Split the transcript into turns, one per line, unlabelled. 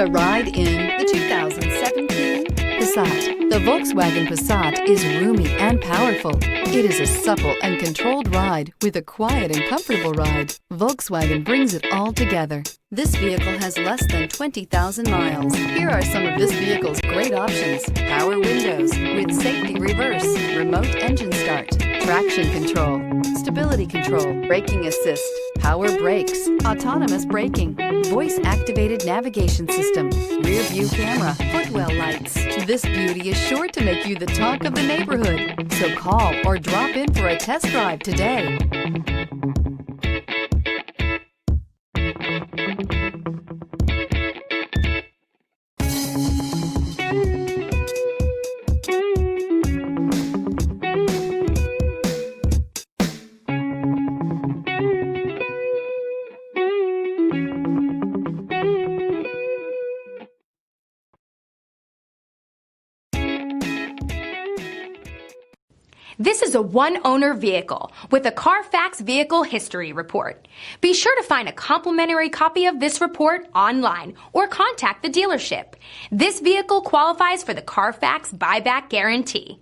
a ride in the 2017 Passat. The Volkswagen Passat is roomy and powerful. It is a supple and controlled ride with a quiet and comfortable ride. Volkswagen brings it all together. This vehicle has less than 20,000 miles. Here are some of this vehicle's great options: power windows with safety reverse, remote engine start, traction control, stability control, braking assist, power brakes, autonomous braking, voice-activated navigation system, rear view camera, footwell lights. This beauty is sure to make you the talk of the neighborhood. So call or drop in for a test drive today.
This is a one-owner vehicle with a Carfax Vehicle History Report. Be sure to find a complimentary copy of this report online or contact the dealership. This vehicle qualifies for the Carfax Buyback Guarantee.